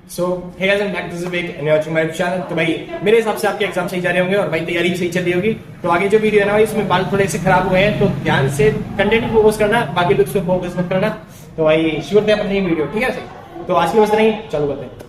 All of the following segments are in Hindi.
So hey guys, I am back this week and you are watching my channel. तो भाई मेरे हिसाब से आपके एग्जाम सही जा रहे होंगे और भाई तैयारी भी सही चल रही होगी। तो आगे जो वीडियो है ना भाई, इसमें बाल थोड़े से खराब हुए हैं, तो ध्यान से कंटेंट पे फोकस करना, बाकी लुक्स पे फोकस मत करना। तो भाई शुरू करते हैं अपनी वीडियो, ठीक है। तो आज की बस नहीं, चालू करते हैं।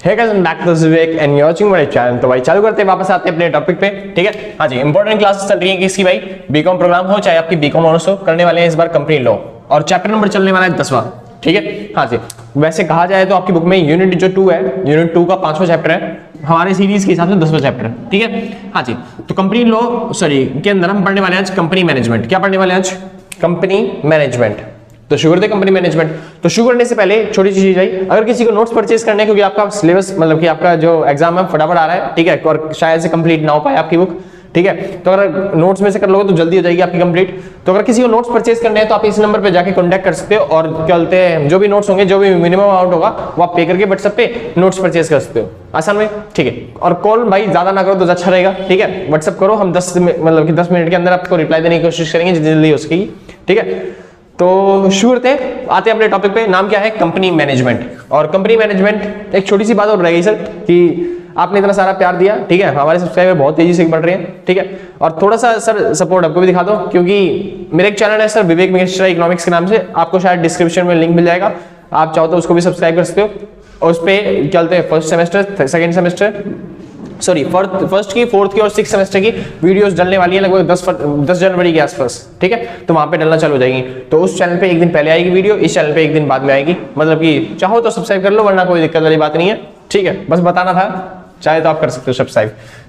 Hey guys, I'm back this week and you're watching my channel। तो भाई चालू करते हैं, वापस आते हैं अपने टॉपिक पे, ठीक है। हाँ जी, इंपॉर्टेंट क्लासेस चल रही है किसकी भाई, बीकॉम प्रोग्राम हो चाहे आपकी बीकॉम ऑनर्स हो, करने वाले हैं इस बार कंपनी लॉ और चैप्टर नंबर चलने वाला है 10वां, ठीक है। हाँ जी, वैसे कहा जाए तो आपकी बुक में यूनिट जो 2 है, यूनिट 2 का 5वां चैप्टर है, हमारे सीरीज के हिसाब से 10वां चैप्टर है, ठीक है। हाँ जी, तो कंपनी लॉ के अंदर हम पढ़ने वाले हैं आज कंपनी मैनेजमेंट। क्या पढ़ने वाले हैं आज? Company management. तो शुरू करते कंपनी मैनेजमेंट। तो शुरू करने से पहले छोटी सी चीज आई, अगर किसी को नोट्स परचेज करने हैं, क्योंकि आपका सिलेबस मतलब कि आपका जो एग्जाम है फटाफट आ रहा है, ठीक है, और शायद से कंप्लीट ना हो पाए आपकी बुक, ठीक है। तो अगर नोट्स में से कर लोगे तो जल्दी हो जाएगी आपकी कंप्लीट। तो अगर किसी को नोट्स परचेज करने हैं तो आप इस नंबर पे जाके कांटेक्ट कर सकते हो और क्या बोलते हैं, जो भी नोट्स होंगे, जो भी मिनिमम अमाउंट होगा वो आप पे करके व्हाट्सएप पे नोट्स परचेज कर सकते हो आसान में, ठीक है। और कॉल भाई ज्यादा ना करो तो अच्छा रहेगा, ठीक है। व्हाट्सएप करो, हम 10 मिनट के अंदर आपको रिप्लाई देने की कोशिश करेंगे जितनी जल्दी हो सकेगी, ठीक है। तो शुरू करते हैं, आते हैं अपने टॉपिक पे। नाम क्या है? Company management. और कंपनी मैनेजमेंट, एक छोटी सी बात और रह गई सर कि आपने इतना सारा प्यार दिया, ठीक है, हमारे सब्सक्राइबर बहुत तेजी से बढ़ रहे हैं, ठीक है। और थोड़ा सा सर सपोर्ट आपको भी दिखा दो, क्योंकि मेरे एक चैनल है सर विवेक मिश्रा इकोनॉमिक्स के नाम से, आपको शायद डिस्क्रिप्शन में लिंक मिल जाएगा, आप चाहो तो उसको भी सब्सक्राइब कर सकते हो। और उस पर चलते हैं first semester, second semester, sorry first की, फोर्थ की और 6th सेमेस्टर की वीडियोस डलने वाली है लगभग 10 जनवरी के आसपास, ठीक है। तो वहां पे डलना चालू हो जाएगी। तो उस चैनल पे एक दिन पहले आएगी वीडियो, इस चैनल पे एक दिन बाद में आएगी। मतलब कि चाहो तो सब्सक्राइब कर लो, वरना कोई दिक्कत वाली बात नहीं है, ठीक है। बस बताना था, चाहे तो आप कर सकते हो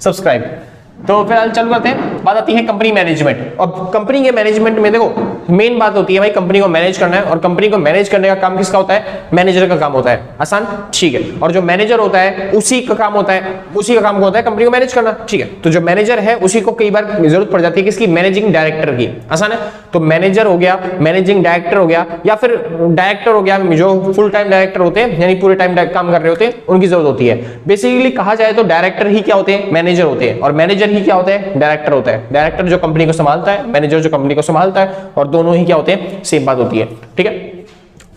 सब्सक्राइब। तो फिलहाल चालू करते हैं। बात आती है कंपनी मैनेजमेंट। और कंपनी के मैनेजमेंट में देखो मेन बात होती है भाई, कंपनी को मैनेज करना है, और कंपनी को मैनेज करने का काम किसका होता है? मैनेजर का काम होता है। आसान, ठीक है। और जो मैनेजर होता है उसी का काम होता है कंपनी को मैनेज करना, ठीक है। तो जो मैनेजर है उसी को कई बार जरूरत पड़ जाती है किसकी? मैनेजिंग डायरेक्टर की। आसान है। तो मैनेजर हो गया, मैनेजिंग डायरेक्टर हो गया, या फिर डायरेक्टर हो गया, जो फुल टाइम डायरेक्टर होते हैं, यानी पूरे टाइम काम कर रहे होते हैं, उनकी जरूरत होती है। बेसिकली कहा जाए तो डायरेक्टर ही क्या होते हैं? मैनेजर होते हैं। और मैनेजर ही क्या होते हैं? डायरेक्टर होता है। डायरेक्टर जो कंपनी को संभालता है, मैनेजर जो कंपनी को संभालता है, और दोनों ही क्या होते हैं? सेम बात होती है, ठीक है।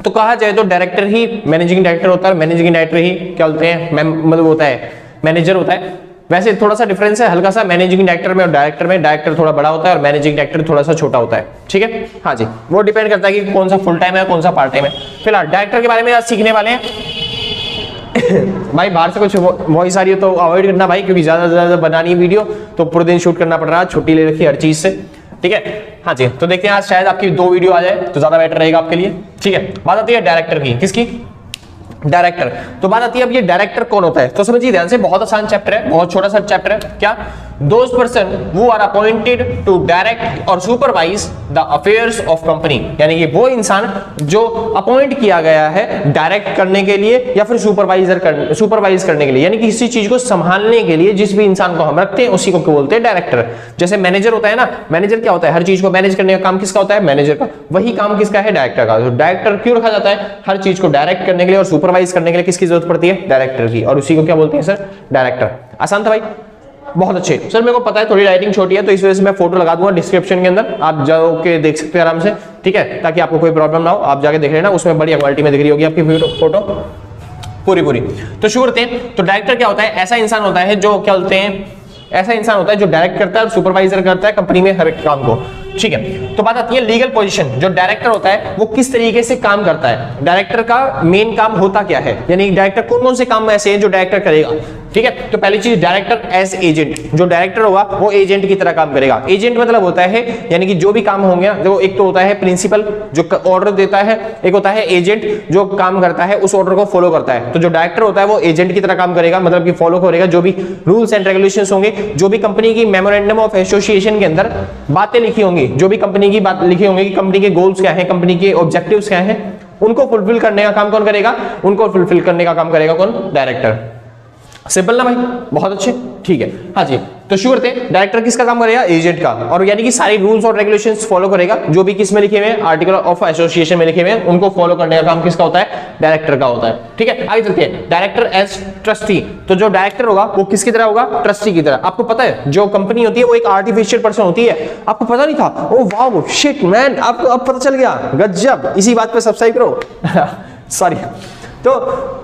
तो कहा जाए तो डायरेक्टर ही मैनेजिंग डायरेक्टर होता है, मैनेजिंग डायरेक्टर ही क्या बोलते हैं? मतलब होता है मैनेजर होता है। वैसे थोड़ा सा डिफरेंस है हल्का सा मैनेजिंग डायरेक्टर में और डायरेक्टर में। डायरेक्टर थोड़ा बड़ा होता है और मैनेजिंग डायरेक्टर थोड़ा सा छोटा होता है, ठीक है। हाँ जी, वो डिपेंड करता है कि कौन सा फुल टाइम है, कौन सा पार्ट टाइम है। फिलहाल डायरेक्टर के बारे में आज सीखने वाले हैं। भाई बाहर से कुछ वॉइस आ रही हो तो अवॉइड करना भाई, क्योंकि ज्यादा बनानी है वीडियो तो पूरे दिन शूट करना पड़ रहा है, छुट्टी ले रखी है हर चीज से, ठीक है। हाँ जी, तो देखते हैं आज शायद आपकी 2 वीडियो आ जाए तो ज्यादा बेटर रहेगा आपके लिए, ठीक है। बात आती है डायरेक्टर की। किसकी? डायरेक्टर। तो बात आती है अब ये डायरेक्टर कौन होता है, तो समझिए ध्यान से, बहुत आसान चैप्टर है, बहुत छोटा सा चैप्टर है। क्या? Those person who are appointed to direct और supervise the affairs of company, यानी कि वो इंसान जो अपॉइंट किया गया है डायरेक्ट करने के लिए या फिर सुपरवाइज करने के लिए, यानी कि किसी चीज को संभालने के लिए जिस भी इंसान को हम रखते हैं उसी को बोलते हैं डायरेक्टर। जैसे मैनेजर होता है ना, मैनेजर क्या होता है? हर चीज को मैनेज करने का काम किसका होता है? मैनेजर का। वही काम किसका है? डायरेक्टर का। तो डायरेक्टर क्यों रखा जाता है? हर चीज को डायरेक्ट करने के लिए और सुपरवाइज करने के लिए किसकी जरूरत पड़ती है? डायरेक्टर की। और उसी को क्या बोलते हैं सर? डायरेक्टर। आसान था भाई, बहुत अच्छे। सर मेरे को पता है थोड़ी राइटिंग छोटी है, तो इस वजह से मैं फोटो लगा दूंगा डिस्क्रिप्शन के अंदर, आप जाके देख सकते हैं आराम से, ठीक है, ताकि आपको कोई प्रॉब्लम ना हो। आप जाके देख लेना, उसमें बढ़िया क्वालिटी में दिख रही होगी आपकी फोटो पूरी। तो शुरू करते हैं। तो डायरेक्टर क्या होता है? ऐसा इंसान होता है जो क्या बोलते हैं, ऐसा इंसान होता है जो डायरेक्ट करता है और सुपरवाइजर करता है कंपनी में हर एक काम को, ठीक है। तो बात आती है लीगल पोजीशन। जो डायरेक्टर होता है वो किस तरीके से काम करता है, डायरेक्टर का मेन काम होता क्या है, यानी डायरेक्टर कौन से काम ऐसे हैं जो डायरेक्टर करेगा, ठीक है। तो पहली चीज, डायरेक्टर एज एजेंट। जो डायरेक्टर होगा वो एजेंट की तरह काम करेगा। एजेंट मतलब होता है यानी कि जो भी काम होंगे, देखो एक तो होता है प्रिंसिपल जो ऑर्डर देता है, एक होता है एजेंट जो काम करता है, उस ऑर्डर को फॉलो करता है। तो जो डायरेक्टर होता है वो एजेंट की तरह काम करेगा, मतलब कि फॉलो करेगा जो भी रूल्स एंड रेगुलेशंस होंगे, जो भी कंपनी की मेमोरेंडम ऑफ एसोसिएशन के अंदर बातें लिखी होंगी, जो भी कंपनी की बात लिखी होंगी कि कंपनी के गोल्स क्या है, कंपनी के ऑब्जेक्टिव्स क्या है, उनको फुलफिल करने का काम कौन करेगा? उनको फुलफिल करने का काम करेगा कौन? डायरेक्टर। सिंपल ना भाई, बहुत अच्छे, ठीक है। हाँ जी, तो शुरू करते हैं। डायरेक्टर किसका काम करेगा? एजेंट का। और यानी कि सारी रूल्स और रेगुलेशंस फॉलो करेगा, जो भी किस में लिखे हुए हैं, आर्टिकल ऑफ एसोसिएशन में लिखे हुए हैं, उनको फॉलो करने का काम किसका होता है? डायरेक्टर का होता है, ठीक है। आगे चलते हैं। Director as trustee. तो जो डायरेक्टर होगा वो किसकी तरह होगा? ट्रस्टी की तरह। आपको पता है जो कंपनी होती है वो एक आर्टिफिशियल पर्सन होती है, आपको पता नहीं था? ओ वाओ शिट मैन, आपको अब पता चल गया, गजब। इसी बात पे सब्सक्राइब करो। सॉरी, तो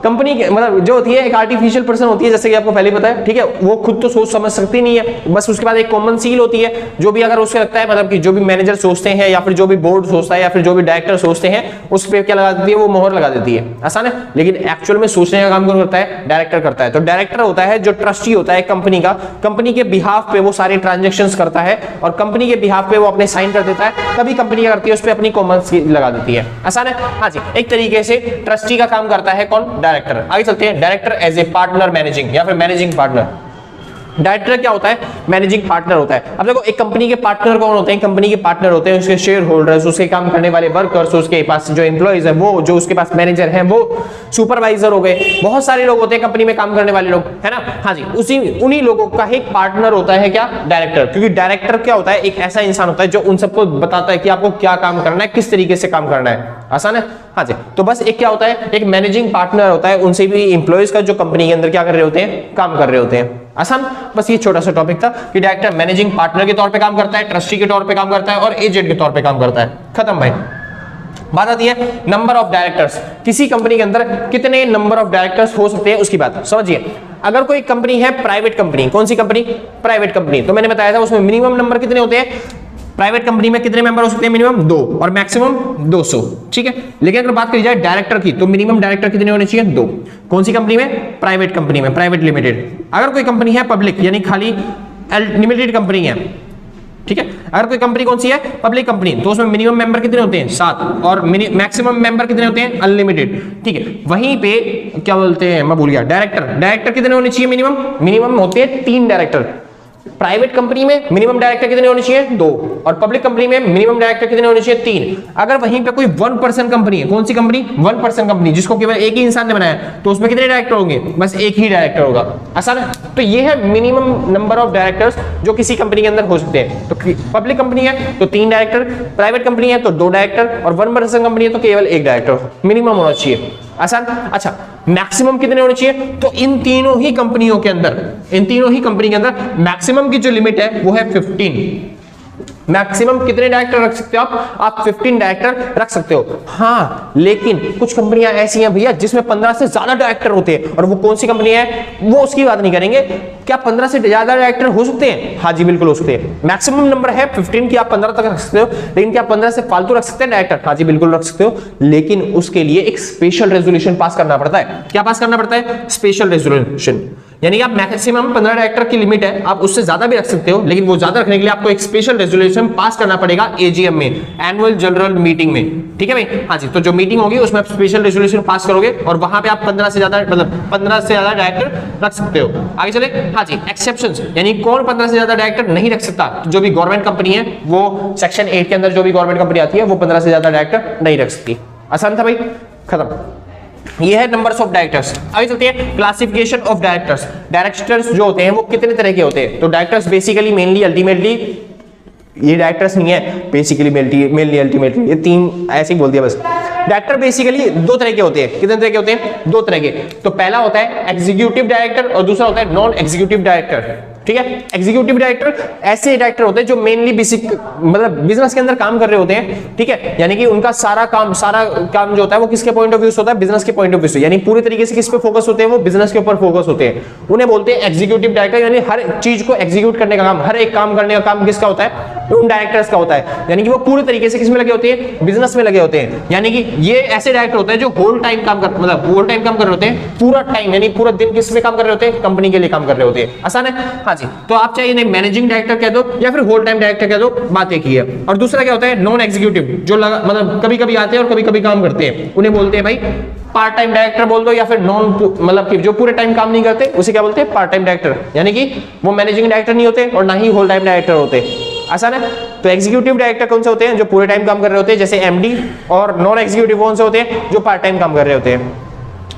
कंपनी मतलब जो होती है एक आर्टिफिशियल पर्सन होती है, जैसे कि आपको पहले पता है, ठीक है, वो खुद तो सोच समझ सकती नहीं है, बस उसके बाद एक कॉमन सील होती है, जो भी अगर उसको लगता है मतलब कि जो भी मैनेजर सोचते हैं या फिर जो भी बोर्ड सोचता है या फिर जो भी डायरेक्टर सोचते हैं उस पर क्या लगा देती है, वो मोहर लगा देती है। आसान है, लेकिन एक्चुअल में सोचने का काम कौन करता है? डायरेक्टर करता है। तो डायरेक्टर होता है जो ट्रस्टी होता है कंपनी का, कंपनी के बिहाफ पे वो सारे ट्रांजेक्शंस करता है और कंपनी के बिहाफ पे वो अपने साइन कर देता है, तभी कंपनी क्या करती है, उस पर अपनी कॉमन सील लगा देती है। आसान है, हाँ जी। एक तरीके से ट्रस्टी का काम करता है कौन? डायरेक्टर। आगे चलते हैं, director as a partner managing या फिर मैनेजिंग पार्टनर। डायरेक्टर क्या होता है? मैनेजिंग पार्टनर होता है। अब देखो एक कंपनी के पार्टनर कौन होते हैं? कंपनी के पार्टनर होते हैं उसके शेयर होल्डर्स, उसके काम करने वाले वर्कर्स, उसके पास जो एम्प्लॉइज है वो, जो उसके पास मैनेजर है वो, सुपरवाइजर हो गए, बहुत सारे लोग होते हैं कंपनी में काम करने वाले लोग, है ना। हाँ जी, उसी उन्हीं लोगों का एक पार्टनर होता है क्या? डायरेक्टर। क्योंकि डायरेक्टर क्या होता है? एक ऐसा इंसान होता है जो उन सबको बताता है कि आपको क्या काम करना है, किस तरीके से काम करना है। आसान है, हाँ जी। तो बस एक क्या होता है, एक मैनेजिंग पार्टनर होता है, उनसे भी एम्प्लॉइज का जो कंपनी के अंदर क्या कर रहे होते हैं, काम कर रहे होते हैं। आसान, बस ये छोटा सा टॉपिक था कि डायरेक्टर मैनेजिंग पार्टनर के तौर पे काम करता है, ट्रस्टी के तौर पे काम करता है और एजेंट के तौर पे काम करता है। खत्म भाई। बात आती है नंबर ऑफ डायरेक्टर्स। किसी कंपनी के अंदर कितने नंबर ऑफ डायरेक्टर्स हो सकते हैं उसकी बात समझिए। अगर कोई कंपनी है प्राइवेट कंपनी, कौन सी कंपनी? Private company. तो मैंने बताया था उसमें मिनिमम नंबर कितने होते हैं? प्राइवेट कंपनी में कितने मेंबर हो सकते हैं? मिनिमम 2 और मैक्सिमम 200, ठीक है। लेकिन अगर बात करी जाए डायरेक्टर की तो मिनिमम डायरेक्टर कितने होने चाहिए? 2। कौन सी कंपनी में? प्राइवेट कंपनी में, प्राइवेट लिमिटेड। अगर कोई कंपनी है पब्लिक यानी खाली लिमिटेड कंपनी है, ठीक है। अगर कोई कंपनी कौन सी है? पब्लिक कंपनी, तो उसमें मिनिमम मेंबर कितने होते हैं? 7 और मैक्सिमम मेंबर कितने होते हैं? अनलिमिटेड, ठीक है। वहीं पे क्या बोलते हैं, मैं भूल गया, डायरेक्टर कितने होने चाहिए? मिनिमम होते हैं 3 डायरेक्टर। प्राइवेट कंपनी में मिनिमम डायरेक्टर कितने होने चाहिए? 2 और पब्लिक कंपनी में मिनिमम डायरेक्टर कितने होने चाहिए? 3। अगर वहीं पे कोई 1 पर्सन कंपनी है, कौन सी कंपनी? 1 पर्सन कंपनी, जिसको केवल एक ही इंसान ने बनाया, तो उसमें कितने डायरेक्टर होंगे? बस एक ही डायरेक्टर होगा। आसान है। तो ये है मिनिमम नंबर ऑफ डायरेक्टर्स जो किसी कंपनी के अंदर हो सकते हैं। तो पब्लिक कंपनी है तो 3 डायरेक्टर, प्राइवेट कंपनी है तो 2 डायरेक्टर और 1 पर्सन कंपनी है तो केवल 1 डायरेक्टर मिनिमम होना चाहिए। आसान। अच्छा, मैक्सिमम कितने होने चाहिए? तो इन तीनों ही कंपनियों के अंदर, इन तीनों ही कंपनी के अंदर मैक्सिमम की जो लिमिट है वो है 15। मैक्सिमम कितने डायरेक्टर रख सकते हो आप 15 डायरेक्टर रख सकते हो। हाँ, लेकिन कुछ कंपनियां ऐसी हैं भैया जिसमें 15 से ज्यादा डायरेक्टर होते हैं, और वो कौन सी कंपनी है वो उसकी बात नहीं करेंगे। क्या 15 से ज्यादा डायरेक्टर हो सकते हैं? हाँ जी, बिल्कुल हो सकते हैं। मैक्सिमम नंबर है 15 की, आप 15 तक रख सकते हो, लेकिन क्या 15 से फालतू रख सकते हैं डायरेक्टर? हाँ जी, बिल्कुल रख सकते हो, लेकिन उसके लिए एक स्पेशल रेजोल्यूशन पास करना पड़ता है। क्या पास करना पड़ता है? Special resolution. यानी आप मैक्सिमम 15 डायरेक्टर की लिमिट है, आप उससे ज्यादा भी रख सकते हो, लेकिन वो ज्यादा रखने के लिए आपको एक स्पेशल रेजोल्यूशन पास करना पड़ेगा एजीएम में, एनुअल जनरल मीटिंग में, ठीक है भाई। हाँ जी, तो जो मीटिंग होगी उसमें आप स्पेशल रेजोल्यूशन पास करोगे और वहां पे आप 15 से ज्यादा मतलब 15 से ज्यादा डायरेक्टर रख सकते हो। आगे चले। हाँ जी, एक्सेप्शंस, यानी कौन 15 से ज्यादा डायरेक्टर नहीं रख सकता? जो भी गवर्नमेंट कंपनी है वो सेक्शन 8 के अंदर जो भी गवर्नमेंट कंपनी आती है वो 15 से ज्यादा डायरेक्टर नहीं रख सकती। आसान था भाई, खत्म। ये है नंबर्स ऑफ डायरेक्टर्स। आगे चलते हैं क्लासिफिकेशन ऑफ डायरेक्टर्स। डायरेक्टर्स जो होते हैं वो कितने तरह के होते हैं? तो डायरेक्टर्स बेसिकली, मेनली, अल्टीमेटली, ये डायरेक्टर्स नहीं है बेसिकली, मेनली, अल्टीमेटली, ये 3 ऐसे ही बोल दिया बस। डायरेक्टर बेसिकली 2 तरह के होते हैं। कितने तरह के होते हैं? 2 तरह के। तो पहला होता है एग्जीक्यूटिव डायरेक्टर और दूसरा होता है नॉन एग्जीक्यूटिव डायरेक्टर, ठीक है। एग्जीक्यूटिव डायरेक्टर ऐसे डायरेक्टर होते हैं जो मेनली बेसिक मतलब बिजनेस के अंदर काम कर रहे होते हैं, ठीक है। यानी कि उनका सारा काम जो होता है वो किसके पॉइंट ऑफ व्यू से होता है? बिजनेस के पॉइंट ऑफ व्यू से, यानी पूरी तरीके से किस पे फोकस होते हैं? वो बिजनेस के ऊपर फोकस होते हैं। उन्हें बोलते हैं एग्जीक्यूटिव डायरेक्टर। यानी हर चीज को एग्जीक्यूट करने का काम, हर एक काम करने का काम किसका होता है? उन डायरेक्टर्स का होता है। यानी कि वो पूरे तरीके से किस में लगे होते हैं? बिजनेस में लगे होते हैं। यानी कि ये ऐसे डायरेक्टर होते हैं जो होल टाइम काम कर रहे होते हैं, पूरा टाइम, यानी पूरा दिन किस में काम कर रहे होते हैं? कंपनी के लिए काम कर रहे होते हैं। आसान है। हाँ जी, तो आप चाहिए मैनेजिंग डायरेक्टर कह दो या फिर होल टाइम डायरेक्टर कह दो, बात एक ही है। और दूसरा क्या होता है? नॉन एग्जीक्यूटिव, जो मतलब कभी कभी आते हैं और कभी कभी काम करते हैं, उन्हें बोलते हैं भाई पार्ट टाइम डायरेक्टर बोल दो, या फिर नॉन मतलब कि जो पूरे टाइम काम नहीं करते उसे क्या बोलते हैं? Part time director. यानी कि वो मैनेजिंग डायरेक्टर नहीं होते और ना ही होल टाइम डायरेक्टर होते। आसान है। तो एग्जीक्यूटिव डायरेक्टर कौन से होते हैं? जो पूरे टाइम काम कर रहे होते हैं, जैसे एमडी। और नॉन एग्जीक्यूटिव कौन से होते हैं? जो पार्ट टाइम काम कर रहे होते हैं।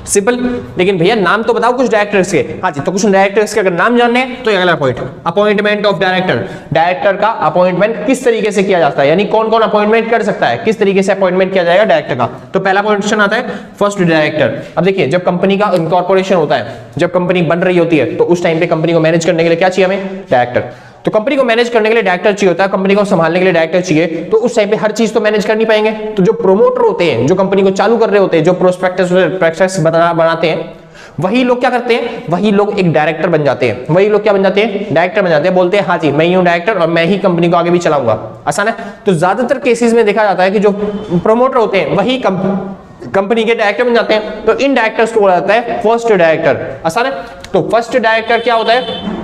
सिंपल। लेकिन भैया नाम तो बताओ कुछ डायरेक्टर्स के। हाँ जी, तो कुछ डायरेक्टर्स के अगर नाम जानने हैं तो अगला point, appointment of director. Director का अपॉइंटमेंट किस तरीके से किया जाता है, यानी कौन कौन अपॉइंटमेंट कर सकता है, किस तरीके से अपॉइंटमेंट किया जाएगा डायरेक्टर का। तो पहला क्वेश्चन आता है फर्स्ट डायरेक्टर। अब देखिए, जब कंपनी का इनकॉर्पोरेशन होता है, जब कंपनी बन रही होती है, तो उस टाइम पे कंपनी को मैनेज करने के लिए क्या चाहिए हमें? डायरेक्टर। तो कंपनी को मैनेज करने के लिए डायरेक्टर चाहिए होता है, कंपनी को संभालने के लिए डायरेक्टर चाहिए, तो उस टाइम पे हर चीज तो मैनेज कर नहीं पाएंगे। तो जो प्रोमोटर होते हैं, जो कंपनी को चालू कर रहे होते हैं, जो प्रोस्पेक्टस बनाते हैं, वही लोग क्या करते हैं, वही लोग एक डायरेक्टर बन जाते हैं। वही लोग क्या बन जाते हैं, डायरेक्टर बन जाते हैं। बोलते हैं हाँ जी मैं ही हूं डायरेक्टर और मैं ही कंपनी को आगे भी चलाऊंगा। आसान है। तो ज्यादातर केसेस में देखा जाता है कि जो प्रोमोटर होते हैं वही कंपनी के डायरेक्टर बन जाते हैं। तो इन डायरेक्टर्स को बोला जाता है फर्स्ट डायरेक्टर। आसान है। तो फर्स्ट डायरेक्टर क्या होता है,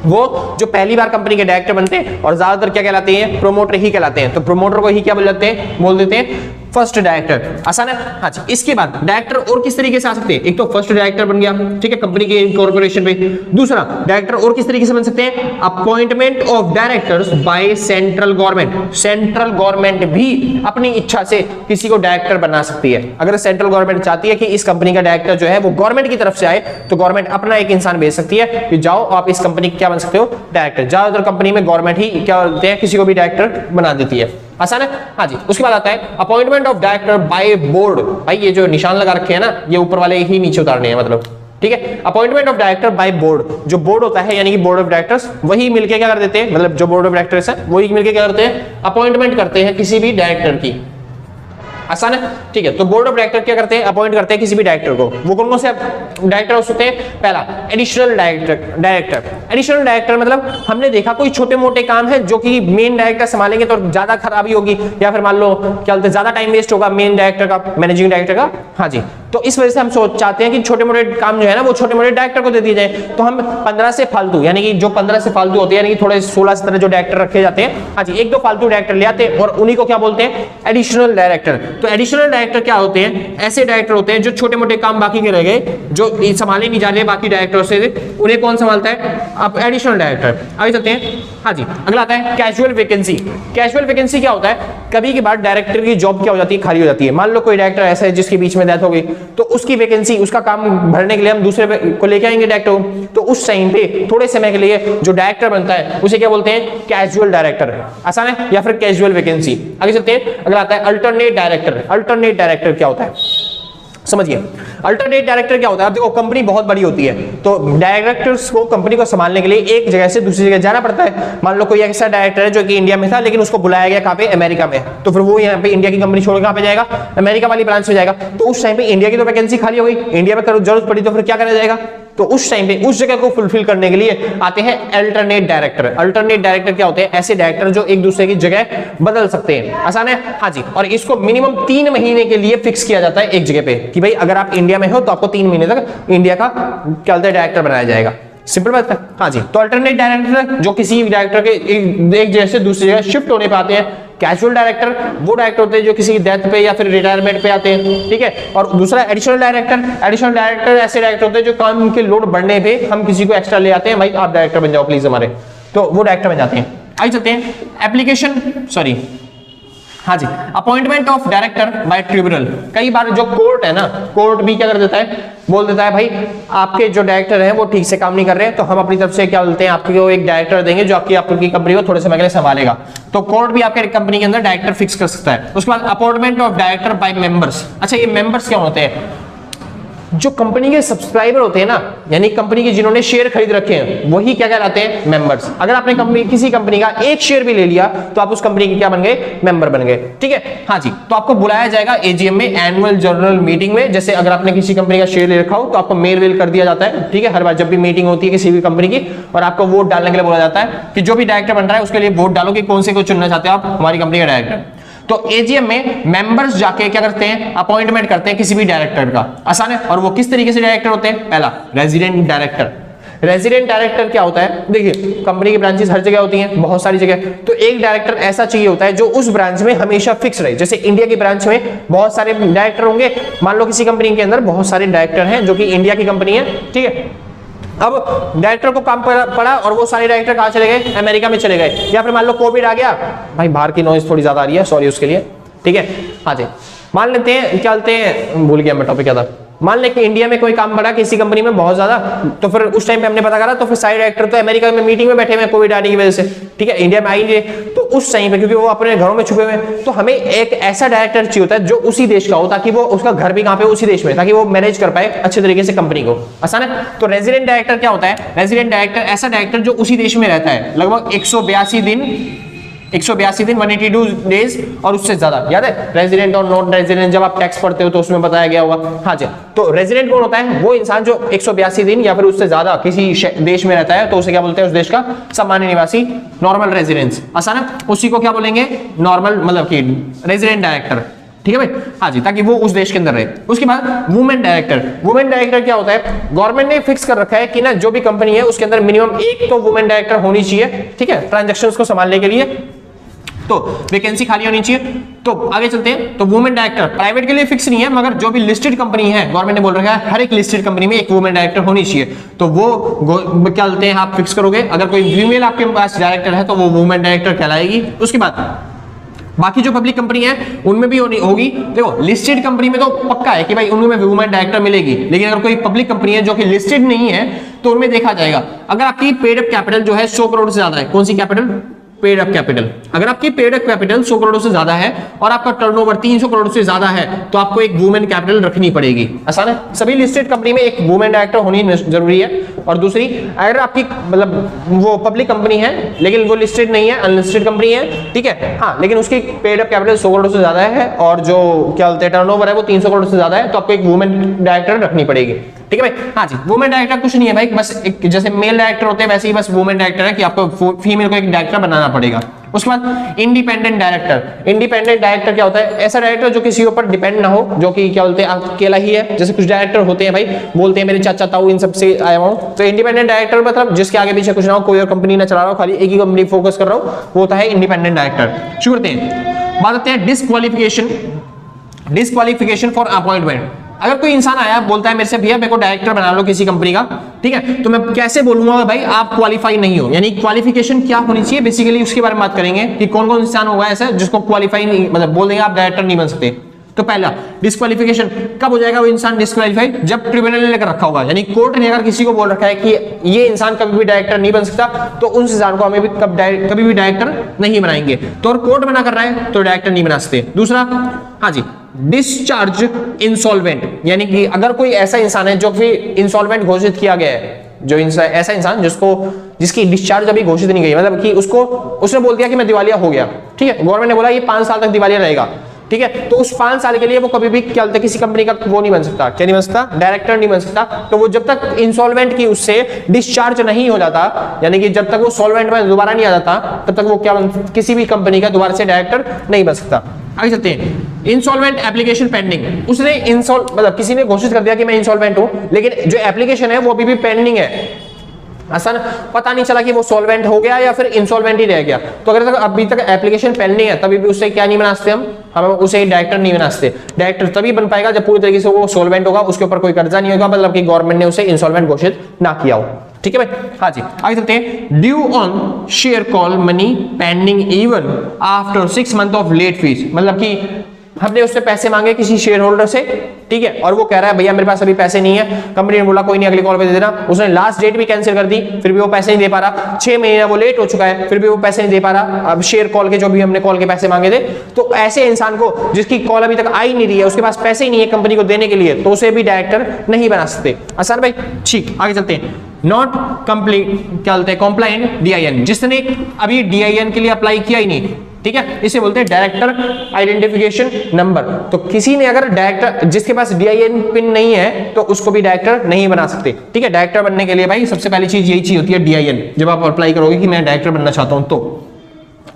वो जो पहली बार कंपनी के डायरेक्टर बनते हैं और ज्यादातर क्या कहलाते हैं, प्रोमोटर ही कहलाते हैं। तो प्रोमोटर को ही क्या बोल देते हैं फर्स्ट डायरेक्टर। आसान है। हाँ जी। इसके बाद डायरेक्टर और किस तरीके से आ सकते हैं, एक तो फर्स्ट डायरेक्टर बन गया, ठीक है, कंपनी के कॉर्पोरेशन पे। दूसरा डायरेक्टर और किस तरीके से बन सकते हैं, appointment of directors by central government. Central government भी अपनी इच्छा से किसी को डायरेक्टर बना सकती है। अगर सेंट्रल गवर्नमेंट चाहती है कि इस कंपनी का डायरेक्टर जो है वो गवर्नमेंट की तरफ से आए, तो गवर्नमेंट अपना एक इंसान भेज सकती है कि जाओ आप इस कंपनी क्या बन सकते हो, डायरेक्टर। ज्यादातर कंपनी में गवर्नमेंट ही क्या बोलते हैं, किसी को भी डायरेक्टर बना देती है। आसान है। हाँ जी। उसके बाद आता है appointment of director by board. भाई ये जो निशान लगा रखे हैं ना, ये ऊपर वाले ही नीचे उतारने हैं, मतलब ठीक है। Appointment of director by board, जो बोर्ड होता है यानी कि बोर्ड ऑफ डायरेक्टर्स, वही मिलके क्या कर देते हैं, मतलब जो बोर्ड ऑफ डायरेक्टर्स है वही मिलके क्या करते हैं, अपॉइंटमेंट करते हैं किसी भी डायरेक्टर की। आसान है। ठीक है। तो बोर्ड ऑफ डायरेक्टर क्या करते हैं, अपॉइंट करते हैं किसी भी डायरेक्टर को। वो कौन से डायरेक्टर हो सकते हैं, पहला एडिशनल डायरेक्टर। एडिशनल डायरेक्टर मतलब हमने देखा कोई छोटे मोटे काम है जो कि मेन डायरेक्टर संभालेंगे तो ज्यादा खराबी होगी, या फिर मान लो क्या बोलते हैं ज्यादा टाइम वेस्ट होगा मेन डायरेक्टर का, मैनेजिंग डायरेक्टर का। हाँ जी। तो इस वजह से हम चाहते हैं कि छोटे मोटे काम जो है ना वो छोटे मोटे डायरेक्टर को दे दिए जाए। तो हम 15 से फालतू, यानी कि जो 15 से फालतू होते हैं, यानी कि थोड़े 16-17 जो डायरेक्टर रखे जाते हैं, हाँ जी, एक दो फालतू डायरेक्टर ले आते हैं और उन्हीं को क्या बोलते हैं, एडिशनल डायरेक्टर। तो एडिशनल डायरेक्टर क्या होते हैं, ऐसे डायरेक्टर होते हैं जो छोटे मोटे काम बाकी के रह गए, जो संभाले नहीं जा रहे बाकी डायरेक्टर से, उन्हें कौन संभालता है, आप एडिशनल डायरेक्टर। आगे चलते हैं। हाँ जी। अगला आता है कैजुअल वैकेंसी। कैजुअल वैकेंसी क्या होता है, कभी के बाद डायरेक्टर की जॉब क्या हो जाती है, खाली हो जाती है। मान लो कोई डायरेक्टर ऐसा है जिसके बीच में डेथ हो गई, तो उसकी वैकेंसी, उसका काम भरने के लिए हम दूसरे को लेके आएंगे डायरेक्टर को। तो उस टाइम पे थोड़े समय के लिए जो डायरेक्टर बनता है उसे क्या बोलते हैं, कैजुअल डायरेक्टर। आसान है। या फिर कैजुअल वैकेंसी। आगे चलते हैं। अगला आता है अल्टरनेट डायरेक्टर। अल्टरनेट डायरेक्टर क्या होता है, समझिए। अल्टरनेट डायरेक्टर क्या होता है, देखो कंपनी बहुत बड़ी होती है तो डायरेक्टर्स को कंपनी को संभालने के लिए एक जगह से दूसरी जगह जाना पड़ता है। मान लो कोई ऐसा डायरेक्टर है जो कि इंडिया में था लेकिन उसको बुलाया गया कहां पे, अमेरिका में, तो फिर वो यहाँ पे इंडिया की कंपनी छोड़ कहां पे जाएगा, अमेरिका वाली ब्रांच में जाएगा। तो उस टाइम पे इंडिया की तो वैकेंसी खाली हो गई, इंडिया में जरूरत पड़ी तो फिर क्या करा जाएगा, तो उस टाइम पे उस जगह को फुलफिल करने के लिए आते हैं अल्टरनेट डायरेक्टर। अल्टरनेट डायरेक्टर क्या होते हैं, ऐसे डायरेक्टर जो एक दूसरे की जगह बदल सकते हैं। आसान है। हाँ जी। और इसको मिनिमम 3 महीने के लिए फिक्स किया जाता है एक जगह पे, कि भाई अगर आप इंडिया में हो तो आपको 3 महीने तक इंडिया का क्या बोलते हैं डायरेक्टर बनाया जाएगा। सिंपल बात है। हाँ जी। तो अल्टरनेट डायरेक्टर जो किसी डायरेक्टर के एक जगह से दूसरी जगह शिफ्ट होने पे आते हैं। कैजुअल डायरेक्टर वो डायरेक्टर होते हैं जो किसी डेथ पे या फिर रिटायरमेंट पे आते हैं, ठीक है। और दूसरा एडिशनल डायरेक्टर। एडिशनल डायरेक्टर ऐसे डायरेक्टर होते हैं जो काम के लोड बढ़ने पे हम किसी को एक्स्ट्रा ले आते हैं, भाई आप डायरेक्टर बन जाओ प्लीज हमारे, तो वो डायरेक्टर बन जाते हैं। आगे चलते हैं। एप्लीकेशन, सॉरी, हाँ जी, appointment of director by tribunal. कई बार जो कोर्ट है ना, कोर्ट भी क्या कर देता है, बोल देता है भाई आपके जो डायरेक्टर हैं वो ठीक से काम नहीं कर रहे हैं, तो हम अपनी तरफ से क्या बोलते हैं, आपको एक डायरेक्टर देंगे जो आपकी कंपनी को थोड़े समय के लिए संभालेगा। तो कोर्ट भी आपके कंपनी के अंदर डायरेक्टर फिक्स कर सकता है। उसके बाद appointment of director bye members. अच्छा, ये मेंबर्स क्या होते हैं, जो कंपनी के सब्सक्राइबर होते हैं ना, यानी कंपनी के जिन्होंने शेयर खरीद रखे हैं, वही क्या कहलाते हैं, मेंबर्स। अगर आपने किसी कंपनी का एक शेयर भी ले लिया तो आप उस कंपनी के क्या बन गए, मेंबर बन गए, ठीक है। हाँ जी। तो आपको बुलाया जाएगा एजीएम में, एनुअल जनरल मीटिंग में। जैसे अगर आपने किसी कंपनी का शेयर ले रखा हो तो आपको मेल कर दिया जाता है, ठीक है, हर बार जब भी मीटिंग होती है किसी भी कंपनी की, और आपको वोट डालने के लिए बोला जाता है कि जो भी डायरेक्टर बन रहा है उसके लिए वोट डालो कि कौन से को चुनना चाहते हो आप हमारी कंपनी का डायरेक्टर। तो एजीएम में मेंबर्स जाके क्या करते हैं, अपॉइंटमेंट करते हैं किसी भी डायरेक्टर का। आसान है। और वो किस तरीके से डायरेक्टर होते हैं, पहला रेजिडेंट डायरेक्टर। रेजिडेंट डायरेक्टर क्या होता है, देखिए कंपनी की ब्रांचेस हर जगह होती हैं, बहुत सारी जगह, तो एक डायरेक्टर ऐसा चाहिए होता है जो उस ब्रांच में हमेशा फिक्स रहे। जैसे इंडिया की ब्रांच में बहुत सारे डायरेक्टर होंगे, मान लो किसी कंपनी के अंदर बहुत सारे डायरेक्टर हैं जो कि इंडिया की कंपनी है, ठीक है। अब डायरेक्टर को काम पड़ा और वो सारे डायरेक्टर कहाँ चले गए, अमेरिका में चले गए। या फिर मान लो कोविड आ गया, भाई बाहर की नॉइज थोड़ी ज्यादा आ रही है, सॉरी उसके लिए, ठीक है। हाँ जी। मान लेते हैं, क्या बोलते हैं, भूल गया मैं टॉपिक क्या था, मान ले कि इंडिया में कोई काम बढ़ा किसी कंपनी में बहुत ज्यादा, तो फिर उस टाइम पे हमने पता करा, तो फिर सारे डायरेक्टर तो अमेरिका में मीटिंग में बैठे हुए कोविड आने की वजह से, ठीक है, इंडिया में आएंगे, तो उस टाइम पे क्योंकि वो अपने घरों में छुपे हुए हैं, तो हमें एक ऐसा डायरेक्टर चाहिए होता है जो उसी देश का हो, ताकि वो उसका घर भी कहां पे, उसी देश में, ताकि वो मैनेज कर पाए अच्छे तरीके से कंपनी को। आसान है। तो रेजिडेंट डायरेक्टर क्या होता है? रेजिडेंट डायरेक्टर ऐसा डायरेक्टर जो उसी देश में रहता है लगभग 182 दिन 182 डेज और उससे ज्यादा। याद है रेजिडेंट और नॉन रेजिडेंट, जब आप टैक्स पढ़ते हो तो उसमें बताया गया होगा। हाँ जी, तो रेजिडेंट कौन होता है? वो इंसान जो 182 दिन या फिर उससे ज्यादा किसी देश में रहता है, तो उसे क्या बोलते हैं? उस देश का सामान्य निवासी, नॉर्मल रेजिडेंस। आसान है, उसी को क्या बोलेंगे? नॉर्मल, मतलब कि रेजिडेंट डायरेक्टर, ठीक है भाई। हाँ जी, ताकि वो उस देश के अंदर रहे। उसके बाद वुमेन डायरेक्टर। वुमेन डायरेक्टर क्या होता है? गवर्नमेंट ने फिक्स कर रखा है कि ना जो भी कंपनी है उसके अंदर मिनिमम एक तो वुमेन डायरेक्टर होनी चाहिए, ठीक है, ट्रांजैक्शंस को संभालने के लिए, तो वैकेंसी खाली होनी चाहिए। तो आगे चलते हैं। तो वुमेन डायरेक्टर प्राइवेट के लिए फिक्स नहीं है, मगर जो भी लिस्टेड कंपनी है गवर्नमेंट ने बोल रखा है हर एक लिस्टेड कंपनी में एक वुमेन डायरेक्टर होनी चाहिए। तो वो क्या बोलते हैं, आप फिक्स करोगे। अगर कोई फीमेल आपके पास डायरेक्टर है तो वो वुमेन डायरेक्टर कहलाएगी। उसके बाद बाकी जो पब्लिक कंपनी है उनमें भी होगी। देखो लिस्टेड कंपनी में तो पक्का है कि भाई उनमें वुमेन डायरेक्टर मिलेगी, लेकिन अगर कोई पब्लिक कंपनी है जो कि लिस्टेड नहीं है तो उनमें देखा जाएगा अगर आपकी पेड अप कैपिटल जो है 100 करोड़ से ज्यादा है। कौन सी कैपिटल? Paid up capital. अगर आपकी पेड अप कैपिटल 100 करोड़ से ज्यादा है और आपका टर्नओवर 300 करोड़ से ज्यादा है तो आपको एक वुमेन कैपिटल रखनी पड़ेगी। आसान है। सभी लिस्टेड कंपनी में एक वुमेन डायरेक्टर होनी जरूरी है। और दूसरी, अगर आपकी मतलब वो पब्लिक कंपनी है लेकिन वो लिस्टेड नहीं है, अनलिस्टेड कंपनी है, ठीक है, हाँ, लेकिन उसकी पेड अप कैपिटल 100 करोड़ से ज्यादा है और जो क्या बोलते हैं टर्नओवर है वो 300 करोड़ से ज्यादा है, तो आपको एक वुमेन डायरेक्टर रखनी पड़ेगी। ठीक है भाई। हाँ जी, वुमेन डायरेक्टर कुछ नहीं है भाई, बस एक जैसे मेल डायरेक्टर होते हैं वैसे ही बस वुमेन डायरेक्टर है कि आपको फीमेल को एक डायरेक्टर बनाना पड़ेगा। उसके बाद इंडिपेंडेंट डायरेक्टर। इंडिपेंडेंट डायरेक्टर क्या होता है? ऐसा डायरेक्टर जो किसी ऊपर डिपेंड ना हो, जो कि क्या बोलते हैं अकेला ही है। जैसे कुछ डायरेक्टर होते हैं भाई, बोलते हैं मेरे चाचा ताऊ इन सब से आया हूं। तो इंडिपेंडेंट डायरेक्टर मतलब जिसके आगे पीछे कुछ ना हो, कोई और कंपनी ना चला रहा हो, खाली एक ही कंपनी फोकस कर रहा हो, वो होता है इंडिपेंडेंट डायरेक्टर। शुरू करते हैं। बात करते हैं डिस्क्वालिफिकेशन फॉर अपॉइंटमेंट। अगर कोई इंसान आया बोलता है मेरे से भैया मेरे को डायरेक्टर बना लो किसी कंपनी का, ठीक है, तो मैं कैसे बोलूंगा भाई आप क्वालिफाई नहीं हो, यानी क्वालिफिकेशन क्या होनी चाहिए बेसिकली उसके बारे में बात करेंगे कि कौन कौन इंसान होगा ऐसा जिसको क्वालिफाई नहीं, मतलब बोल देंगे आप डायरेक्टर नहीं बन सकते। तो पहला डिस्क्वालिफिकेशन कब हो जाएगा वो इंसान डिस्क्वालीफाई? जब ट्रिब्यूनल ने लेकर रखा होगा, यानी कोर्ट ने अगर किसी को बोल रखा है कि ये इंसान कभी भी डायरेक्टर नहीं बन सकता, तो उस इंसान को हमें भी कभी भी डायरेक्टर नहीं बनाएंगे। तो और कोर्ट मना कर रहा है तो डायरेक्टर नहीं बना सकते। दूसरा, हाँ जी, डिस्चार्ज इंसॉल्वेंट, यानी कि अगर कोई ऐसा इंसान है जो फिर इंसॉल्वेंट घोषित किया गया है, जो ऐसा इंसान जिसकी डिस्चार्ज अभी घोषित नहीं गई, मतलब कि उसने बोल दिया कि मैं दिवालिया हो गया, ठीक है, गवर्नमेंट ने बोला ये 5 साल तक दिवालिया रहेगा, ठीक है, तो उस 5 साल के लिए वो कभी भी क्या बोलते किसी कंपनी का वो नहीं बन सकता, क्या नहीं बन सकता? डायरेक्टर नहीं बन सकता। तो वो जब तक इंसॉल्वेंट की उससे डिस्चार्ज नहीं हो जाता, यानी कि जब तक वो सॉल्वेंट में दोबारा नहीं आ जाता, तब तक वो क्या किसी भी कंपनी का दोबारा से डायरेक्टर नहीं बन सकता। आगे चलते हैं। Insolvent application pending. उसने मतलब किसी ने घोषित कर दिया कि मैं इंसॉल्वेंट हूं, लेकिन जो एप्लीकेशन है वो अभी भी पेंडिंग है। आसान, पता नहीं चला कि वो सॉल्वेंट हो गया या फिर इंसॉल्वेंट ही रह गया। तो अगर अभी तक एप्लीकेशन पेंडिंग है तभी भी उससे क्या नहीं बना सकते हम उसे डायरेक्टर नहीं बना सकते। डायरेक्टर तभी बन पाएगा जब पूरी तरीके से वो सॉल्वेंट होगा, उसके ऊपर कोई कर्जा नहीं होगा, मतलब कि गवर्नमेंट ने उसे इंसॉल्वेंट घोषित ना किया हो। ठीक है भाई। हाँ जी, आगे चलते हैं। Due on share call money pending even after 6 month of late fees, मतलब कि हमने उससे पैसे मांगे किसी शेयर होल्डर से, ठीक है, और वो कह रहा है भैया मेरे पास अभी पैसे नहीं है। कंपनी ने बोला कोई नहीं अगली कॉल पे दे देना, उसने लास्ट डेट भी कैंसिल कर दी, फिर भी वो पैसे नहीं दे पा रहा। 6 महीना वो लेट हो चुका है, फिर भी वो पैसे नहीं दे पा रहा। अब शेयर कॉल के जो भी हमने कॉल के पैसे मांगे थे, तो ऐसे इंसान को जिसकी कॉल अभी तक आई नहीं रही है, उसके पास पैसे ही नहीं है कंपनी को देने के लिए, तो उसे भी डायरेक्टर नहीं बना सकते। आसान भाई, ठीक। आगे चलते हैं। नॉट कंप्लीट क्या बोलते हैं? कॉम्प्लाइंट DIN, जिसने अभी DIN के लिए अप्लाई किया ही नहीं, ठीक है, इसे बोलते हैं डायरेक्टर आइडेंटिफिकेशन नंबर। तो किसी ने अगर डायरेक्टर जिसके पास DIN पिन नहीं है तो उसको भी डायरेक्टर नहीं बना सकते। ठीक है, डायरेक्टर बनने के लिए भाई सबसे पहली चीज यही चीज होती है DIN, जब आप अप्लाई करोगे कि मैं डायरेक्टर बनना चाहता हूं तो।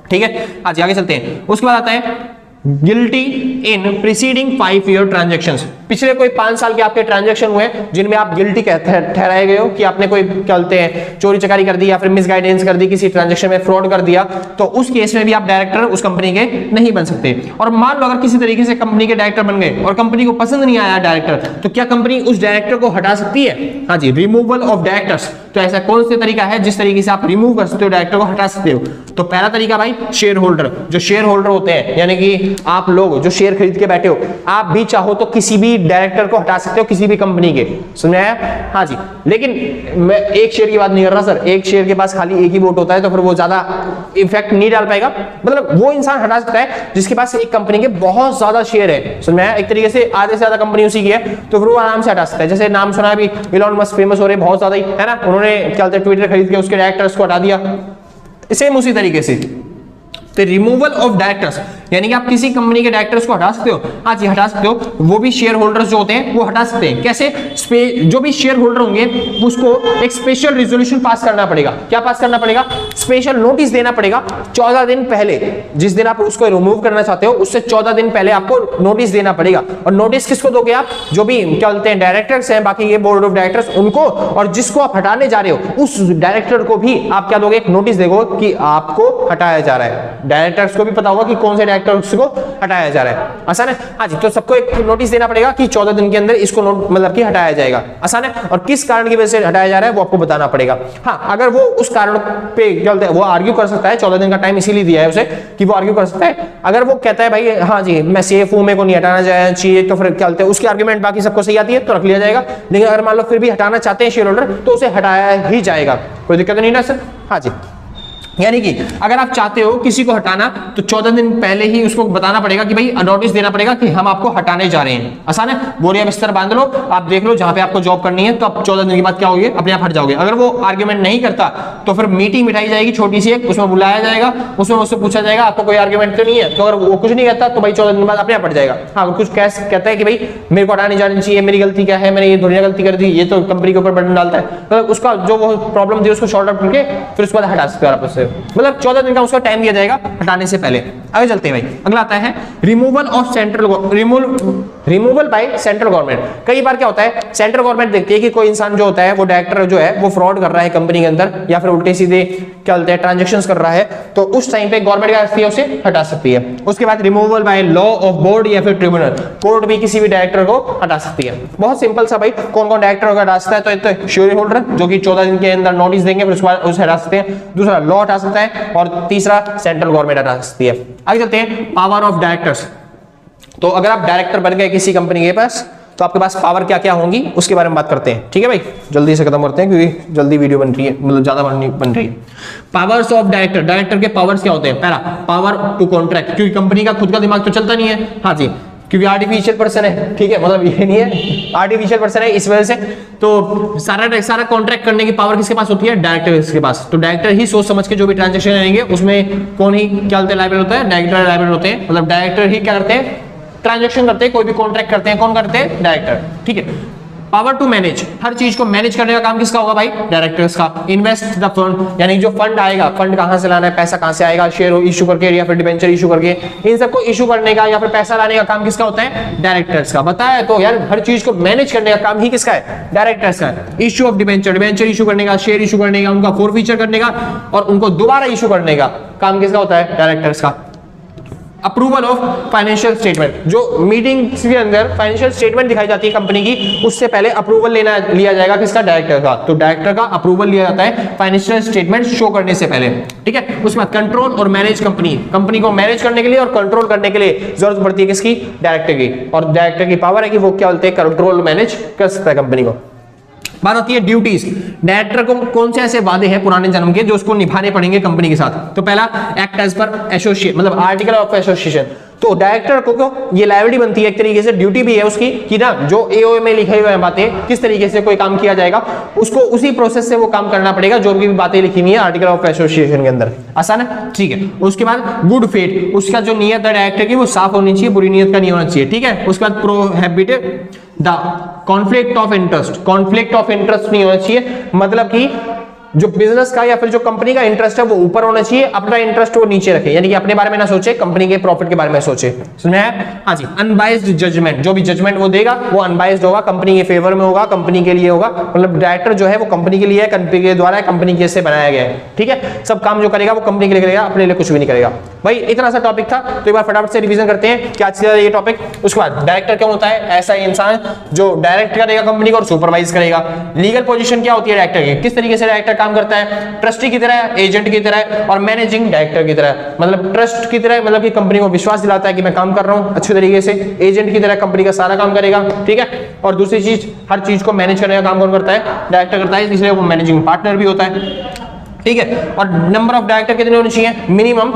ठीक है, आज आगे चलते हैं। उसके बाद आता है guilty in preceding 5 year transactions. पिछले कोई 5 साल के आपके ट्रांजेक्शन हुए जिनमें आप गिल्टी ठहराए गए हो कि आपने कोई क्या बोलते हैं चोरी चकारी कर दी या फिर मिसगाइडेंस कर दी, किसी ट्रांजेक्शन में फ्रॉड कर दिया, तो उस केस में भी आप डायरेक्टर उस कंपनी के नहीं बन सकते। और मान लो अगर किसी तरीके से कंपनी के डायरेक्टर बन गए और कंपनी को पसंद नहीं आया डायरेक्टर, तो क्या कंपनी उस डायरेक्टर को हटा सकती है? हाँ जी, रिमूवल ऑफ डायरेक्टर्स। तो ऐसा कौन सा तरीका है जिस तरीके से आप रिमूव कर सकते हो, डायरेक्टर को हटा सकते हो? तो पहला तरीका भाई शेयर होल्डर, जो शेयर होल्डर होते हैं, यानी कि आप लोग जो शेयर खरीद के बैठे हो, आप भी चाहो तो किसी भी डायरेक्टर को हटा सकते हो किसी भी कंपनी के, समझ आया? हाँ जी, लेकिन मैं एक शेयर की बात नहीं कर रहा सर, एक शेयर के पास खाली एक ही वोट होता है तो फिर वो ज्यादा इफेक्ट नहीं डाल पाएगा। मतलब वो इंसान हटा सकता है जिसके पास एक कंपनी के बहुत ज्यादा शेयर है, समझ में आया? एक तरीके से आधे से ज्यादा कंपनी उसी की है, तो फिर वो आराम से हटा सकता है। जैसे नाम सुना अभी इलॉन मस्क फेमस हो रहे बहुत ज्यादा ही, है ना? उन्होंने क्या बोलते हैं ट्विटर खरीद के उसके डायरेक्टर्स को हटा दिया, सेम उसी तरीके से। तो रिमूवल ऑफ डायरेक्टर्स यानी कि आप किसी कंपनी के डायरेक्टर्स को हटा सकते हो, हाँ जी हटा सकते हो। वो भी शेयर होल्डर्स जो होते हैं वो हटा सकते हैं। कैसे? जो भी शेयर होल्डर होंगे उसको एक स्पेशल रेजोल्यूशन पास करना पड़ेगा। क्या पास करना पड़ेगा? स्पेशल नोटिस देना पड़ेगा 14 दिन पहले। जिस दिन आप उसको रिमूव करना चाहते हो उससे 14 दिन पहले आपको नोटिस देना पड़ेगा। और नोटिस किसको दोगे आप? जो भी क्या बोलते हैं डायरेक्टर्स हैं, बाकी ये बोर्ड ऑफ डायरेक्टर्स, उनको, और जिसको आप हटाने जा रहे हो उस डायरेक्टर को भी आप क्या दोगे? एक नोटिस दोगे कि आपको हटाया जा रहा है। डायरेक्टर्स को भी पता होगा कि कौन से डायरेक्टर्स को हटाया जा रहा है। आसान है? हाँ जी, तो सबको एक नोटिस देना पड़ेगा कि 14 दिन के अंदर इसको मतलब कि हटाया जाएगा। आसान है? और किस कारण की वजह से हटाया जा रहा है वो आपको बताना पड़ेगा। हाँ, अगर वो उस कारण पे क्या बोलते हैं वो आर्ग्यू कर सकता है, 14 दिन का टाइम इसीलिए दिया है उसे कि वो आर्ग्यू कर सकता है। अगर वो कहता है भाई हाँ जी मैं सेफ हूं, मेरे को नहीं हटाना चाहिए, तो फिर क्या बोलते हैं उसकी आर्ग्यूमेंट बाकी सबको सही आती है तो रख लिया जाएगा। लेकिन अगर मान लो फिर भी हटाना चाहते हैं शेयर होल्डर तो उसे हटाया ही जाएगा, कोई दिक्कत नहीं ना सर? हाँ जी, यानी कि अगर आप चाहते हो किसी को हटाना तो 14 दिन पहले ही उसको बताना पड़ेगा कि भाई नोटिस देना पड़ेगा कि हम आपको हटाने जा रहे हैं। आसान है? बोरिया बिस्तर बांध लो, आप देख लो जहां पे आपको जॉब करनी है, तो आप 14 दिन के बाद क्या होगे? अपने आप हट जाओगे। अगर वो आर्ग्यूमेंट नहीं करता तो फिर मीटिंग बिठाई जाएगी छोटी सी एक, उसमें बुलाया जाएगा, उसमें उससे पूछा जाएगा आपको कोई आर्ग्यूमेंट तो नहीं है। तो अगर वो कुछ नहीं कहता तो भाई 14 दिन बाद अपने आप हट जाएगा। हाँ, कुछ कहता है कि भाई मेरे को हटाने जानी चाहिए, मेरी गलती क्या है, मैंने ये दुनिया गलती कर दी, ये तो कंपनी के ऊपर बटन डालता है, तो उसका जो वो प्रॉब्लम थी उसको सॉर्ट आउट करके फिर उसके बाद हटा सकते हो आप उससे। मतलब 14 दिन का उसका टाइम दिया जाएगा हटाने से पहले। आगे चलते हैं भाई, अगला आता है removal of central removal by central government. कई बार क्या होता है सेंट्रल गवर्नमेंट देखती है कि कोई इंसान जो होता है वो डायरेक्टर जो है वो फ्रॉड कर रहा है कंपनी के अंदर, या फिर उल्टे सीधे क्या बोलते हैं ट्रांजैक्शंस कर रहा है, तो उस टाइम पे गवर्नमेंट क्या करती है? उसे हटा सकती है। उसके बाद removal by law of board या फिर ट्रिब्यूनल, कोर्ट भी किसी भी डायरेक्टर को हटा सकती है। बहुत सिंपल सा भाई, कौन कौन डायरेक्टर को हटा सकता है? तो एक तो शेयर होल्डर जो कि 14 दिन के अंदर नोटिस देंगे फिर उसके बाद उसे हटा सकते हैं, दूसरा लॉ हटा सकता है, और तीसरा सेंट्रल गवर्नमेंट हटा सकती है। आगे चलते हैं पावर ऑफ डायरेक्टर्स। तो अगर आप डायरेक्टर बन गए किसी कंपनी के पास तो आपके पास पावर क्या क्या होंगी उसके बारे में बात करते हैं, ठीक है भाई? जल्दी से खत्म करते हैं क्योंकि जल्दी वीडियो बन रही है, मतलब ज्यादा बन रही है। पावर्स ऑफ डायरेक्टर, डायरेक्टर के पावर्स क्या होते हैं? पहला पावर टू कॉन्ट्रैक्ट, क्योंकि कंपनी का खुद का दिमाग तो चलता नहीं है, हाँ जी, क्योंकि आर्टिफिशियल पर्सन है, ठीक है, मतलब ये नहीं है आर्टिफिशियल पर्सन है, इस वजह से तो सारा कॉन्ट्रैक्ट करने की पावर किसके पास होती है? डायरेक्टर के पास। तो डायरेक्टर ही सोच समझ के जो भी ट्रांजैक्शन लेंगे उसमें कौन ही क्या बोलते हैं लायबल होता है? डायरेक्टर लायबल होते हैं। मतलब डायरेक्टर ही क्या करते हैं? ट्रांजैक्शन करते हैं, कोई भी कॉन्ट्रैक्ट करते हैं, कौन करते हैं? डायरेक्टर, ठीक है। पावर टू मैनेज, हर चीज को मैनेज करने का काम किसका होगा भाई? डायरेक्टर्स का। इन्वेस्ट द फंड, यानी जो फंड आएगा, फंड कहां से लाना है, पैसा कहां से आएगा, शेयर इशू करके या फिर डिबेंचर इशू करके, इन सबको इशू करने का या फिर पैसा लाने का काम किसका होता है? डायरेक्टर्स का। बताया तो यार, हर चीज को मैनेज करने का काम ही किसका है? डायरेक्टर्स का। Issue of debenture, debenture issue करने का, शेयर इशू करने का, उनका फोरफीचर करने का और उनको दोबारा इशू करने का काम किसका होता है? डायरेक्टर्स का। अप्रूवल ऑफ फाइनेंशियल स्टेटमेंट, जो मीटिंग्स के अंदर फाइनेंशियल स्टेटमेंट दिखाई जाती है कंपनी की, उससे पहले अप्रूवल लिया जाएगा किसका? डायरेक्टर का। तो डायरेक्टर का अप्रूवल लिया जाता है फाइनेंशियल स्टेटमेंट शो करने से पहले, ठीक है। उसके बाद कंट्रोल और मैनेज कंपनी को मैनेज करने के लिए और कंट्रोल करने के लिए जरूरत पड़ती है किसकी? डायरेक्टर की। और डायरेक्टर की पावर है कि वो क्या बोलते हैं? कंट्रोल मैनेज कर सकता है कंपनी को। बात आती है ड्यूटीज। डायरेक्टर को कौन से ऐसे वादे हैं पुराने जन्म के जो उसको निभाने पड़ेंगे कंपनी के साथ? तो पहला, एक्ट एज पर एसोसिएट, मतलब आर्टिकल ऑफ एसोसिएशन। तो डायरेक्टर को ये लायबिलिटी बनती है, एक तरीके से ड्यूटी भी है उसकी कि ना जो एओए में लिखे हुए बातें किस तरीके से कोई काम किया जाएगा उसको उसी प्रोसेस से वो काम करना पड़ेगा जो भी बातें लिखी हुई है आर्टिकल ऑफ एसोसिएशन के अंदर। आसान है, ठीक है। उसके बाद गुड फेट, उसका जो नियत है डायरेक्टर की वो साफ होनी चाहिए, बुरी नियत का नहीं होना चाहिए, ठीक है। उसके बाद prohibit the conflict of interest, conflict of interest नहीं होना चाहिए, मतलब कि जो बिजनेस का या फिर जो कंपनी का इंटरेस्ट है वो ऊपर होना चाहिए, अपना इंटरेस्ट वो नीचे रखे, यानी कि अपने बारे में ना सोचे, कंपनी के प्रॉफिट के बारे में सोचे। सुना है? हाँ जी। अनबाइज्ड जजमेंट, जो भी जजमेंट वो देगा वो अनबाइज्ड होगा, कंपनी के फेवर में होगा, कंपनी के लिए होगा। मतलब डायरेक्टर जो है वो कंपनी के लिए है, कंपनी के द्वारा कंपनी के से बनाया गया है, ठीक है। सब काम जो करेगा वो कंपनी के लिए करेगा, अपने लिए कुछ भी नहीं करेगा। भाई इतना सा टॉपिक था, तो एक बार फटाफट से रिवीजन करते हैं क्या चीज है ये टॉपिक। उसके बाद डायरेक्टर क्या होता है? ऐसा इंसान जो डायरेक्ट करेगा कंपनी को और सुपरवाइज करेगा। लीगल पोजीशन क्या होती है डायरेक्टर की? किस तरीके से डायरेक्टर काम करता है? ट्रस्टी की तरह, एजेंट की तरह और मैनेजिंग डायरेक्टर की तरह। मतलब ट्रस्ट की तरह, मतलब कि कंपनी को विश्वास दिलाता है कि मैं काम कर रहा हूं अच्छे तरीके से। एजेंट की तरह कंपनी का सारा काम करेगा, ठीक है। और दूसरी चीज, हर चीज को मैनेज करने का काम कौन करता है? डायरेक्टर करता है, इसलिए वो मैनेजिंग पार्टनर भी होता है, ठीक है। और नंबर ऑफ डायरेक्टर कितने होने चाहिए? मिनिमम,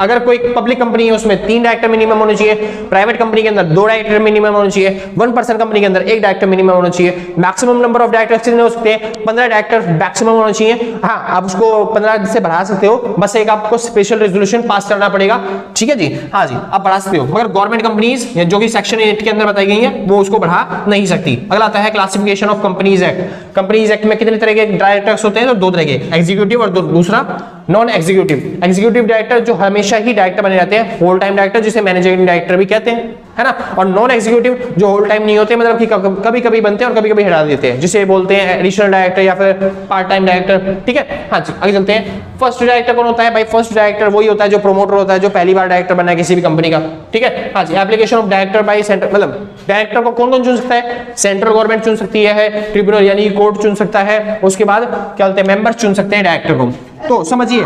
अगर कोई पब्लिक कंपनी है उसमें 3 डायरेक्टर मिनिमम होने चाहिए, प्राइवेट कंपनी के अंदर 2 डायरेक्टर मिनिमम होने चाहिए, 1 पर्सन कंपनी के अंदर 1 डायरेक्टर मिनिमम होना चाहिए। मैक्सिमम नंबर ऑफ डायरेक्टर्स कितने हो सकते हैं? 15 डायरेक्टर मैक्सिमम होना चाहिए। हाँ, आप उसको 15 से बढ़ा सकते हो, बस एक आपको स्पेशल रेजोल्यूशन पास करना पड़ेगा, ठीक है जी। हाँ जी, आप बढ़ा सकते हो, मगर गवर्नमेंट कंपनीज जो कि सेक्शन 8 के अंदर बताई गई है वो उसको बढ़ा नहीं सकती। अगला आता है classification of companies act. Companies act में कितने तरह के डायरेक्टर्स होते हैं? तो 2 तरह के, एग्जीक्यूटिव और दूसरा नॉन एग्जीक्यूटिव। एग्जीक्यूटिव डायरेक्टर जो हमेशा ही डायरेक्टर बने रहते हैं, होल टाइम डायरेक्टर, जिसे मैनेजिंग डायरेक्टर भी कहते हैं, है ना। और नॉन एग्जीक्यूटिव जो होल टाइम नहीं होते, मतलब कि कभी कभी बनते हैं और कभी कभी हटा देते हैं, जिसे बोलते हैं एडिशनल डायरेक्टर या फिर पार्ट टाइम डायरेक्टर, ठीक है। हाँ जी, आगे चलते हैं। फर्स्ट डायरेक्टर कौन होता है भाई? फर्स्ट डायरेक्टर वही होता है जो प्रोमोटर होता है, जो पहली बार डायरेक्टर बना है किसी भी कंपनी का, ठीक है। हाँ जी, application of director by centre, मतलब डायरेक्टर को कौन कौन चुन सकता है? सेंट्रल गवर्नमेंट चुन सकती है, ट्रिब्यूनल यानी कोर्ट चुन सकता है, उसके बाद क्या बोलते हैं, मेंबर्स चुन सकते हैं डायरेक्टर को। तो समझिए,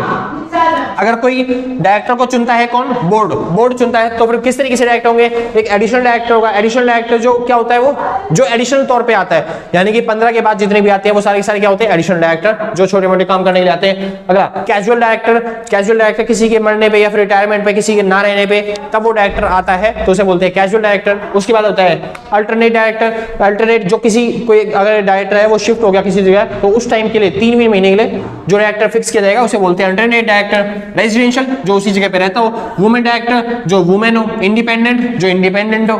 अगर कोई डायरेक्टर को चुनता है कौन? बोर्ड चुनता है, तो फिर किस तरीके से डायरेक्टर होंगे? एक एडिशनल डायरेक्टर होगा। एडिशनल डायरेक्टर जो क्या होता है? वो जो एडिशनल तौर पे आता है, यानी कि 15 के बाद जितने भी आते हैं वो सारे के सारे क्या होते हैं? एडिशनल डायरेक्टर, जो छोटे मोटे काम करने के लिए आते हैं। अगला कैजुअल डायरेक्टर। कैजुअल डायरेक्टर किसी के मरने पे या फिर रिटायरमेंट पे, किसी के ना रहने पे तब वो डायरेक्टर आता है, तो उसे बोलते हैं कैजुअल डायरेक्टर। उसके बाद होता है अल्टरनेट डायरेक्टर। अल्टरनेट जो किसी कोई अगर डायरेक्टर है वो शिफ्ट हो गया किसी जगह, तो उस टाइम के लिए 3 महीने के लिए जो डायरेक्टर फिक्स किया जाएगा उसे बोलते हैं अल्टरनेट डायरेक्टर। रेजिडेंशियल जो उसी जगह पे रहता हो। वुमेन डायरेक्टर जो वुमेन हो। इंडिपेंडेंट जो इंडिपेंडेंट हो।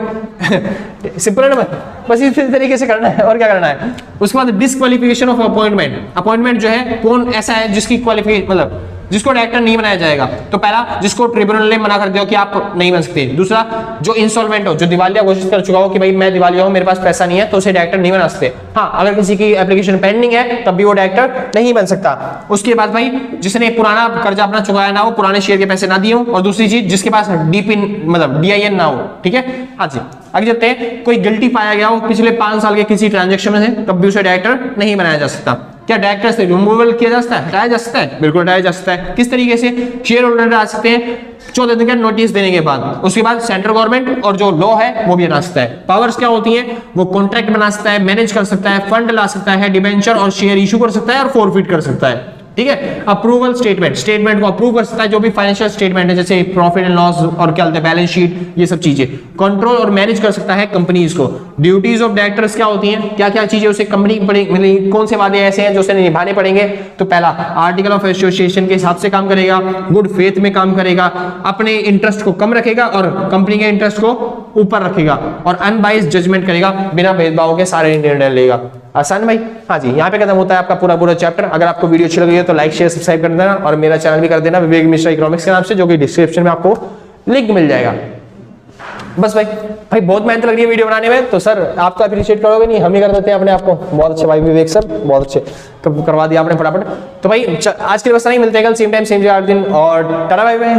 सिंपल है ना, बस इस तरीके से करना है और क्या करना है। उसके बाद डिस्क्वालिफिकेशन ऑफ अपॉइंटमेंट। अपॉइंटमेंट जो है कौन ऐसा है जिसकी क्वालिफिकेशन, मतलब जिसको डायरेक्टर नहीं बनाया जाएगा। तो पहला, जिसको ट्रिब्यूनल ने मना कर दिया कि आप नहीं बन सकते। दूसरा, जो इंसॉल्वेंट हो, जो दिवालिया घोषित कर चुका हो कि भाई मैं दिवालिया हूं, मेरे पास पैसा नहीं है, तो उसे डायरेक्टर नहीं बना सकते। हाँ, अगर किसी की एप्लीकेशन पेंडिंग है तब भी वो डायरेक्टर नहीं बन सकता। उसके बाद भाई, जिसने पुराना कर्जा अपना चुकाया ना हो, पुराने शेयर के पैसे ना दिए हो, और दूसरी चीज जिसके पास डीपिन मतलब DIN ना हो, ठीक है। हाँ जी, आगे चलते हैं। कोई गिल्टी पाया गया हो पिछले 5 साल के किसी ट्रांजेक्शन में से, तब भी उसे डायरेक्टर नहीं बनाया जा सकता। क्या डायरेक्टर से रिमूवल किया जा सकता है? हटाया जा सकता है, बिल्कुल हटाया जा सकता है। किस तरीके से? शेयर होल्डर आ सकते हैं 14 दिन का नोटिस देने के बाद। उसके बाद सेंट्रल गवर्नमेंट और जो लॉ है वो भी हटा सकता है। पावर्स क्या होती हैं? वो कॉन्ट्रैक्ट बना सकता है, मैनेज कर सकता है, फंड ला सकता है, डिबेंचर और शेयर इशू कर सकता है और फॉरफिट कर सकता है, ठीक है। अप्रूवल स्टेटमेंट को अप्रूव कर सकता है, जो भी फाइनेंशियल स्टेटमेंट है, जैसे प्रॉफिट एंड लॉस और क्या बोलते हैं बैलेंस शीट, ये सब चीजें। कंट्रोल और मैनेज कर सकता है कंपनीज को। ड्यूटीज ऑफ डायरेक्टर्स क्या होती हैं? क्या क्या चीजें उसे कंपनी मतलब कौन से वादे ऐसे हैं जो उसे निभाने पड़ेंगे? तो पहला, आर्टिकल ऑफ एसोसिएशन के हिसाब से काम करेगा, गुड फेथ में काम करेगा, अपने इंटरेस्ट को कम रखेगा और कंपनी के इंटरेस्ट को ऊपर रखेगा, और अनबाइस्ड जजमेंट करेगा, बिना भेदभाव के सारे निर्णय लेगा। आसान भाई? हाँ जी, यहाँ पे खत्म होता है आपका पूरा चैप्टर। अगर आपको वीडियो अच्छी लगी है तो लाइक शेयर सब्सक्राइब कर देना, और मेरा चैनल भी कर देना विवेक मिश्रा इकोनॉमिक्स के नाम से, जो कि डिस्क्रिप्शन में आपको लिंक मिल जाएगा। बस भाई बहुत मेहनत लग रही है वीडियो बनाने में, तो सर आप तो अप्रिशिएट करोगे नहीं, हम ही कर देते हैं अपने आप को। बहुत अच्छे भाई विवेक सर, बहुत अच्छे करवा दिया आपने फटाफट। तो भाई आज के लिए बस नहीं, मिलते हैं कल सेम टाइम सेम जगह दिन, और टाटा बाय बाय।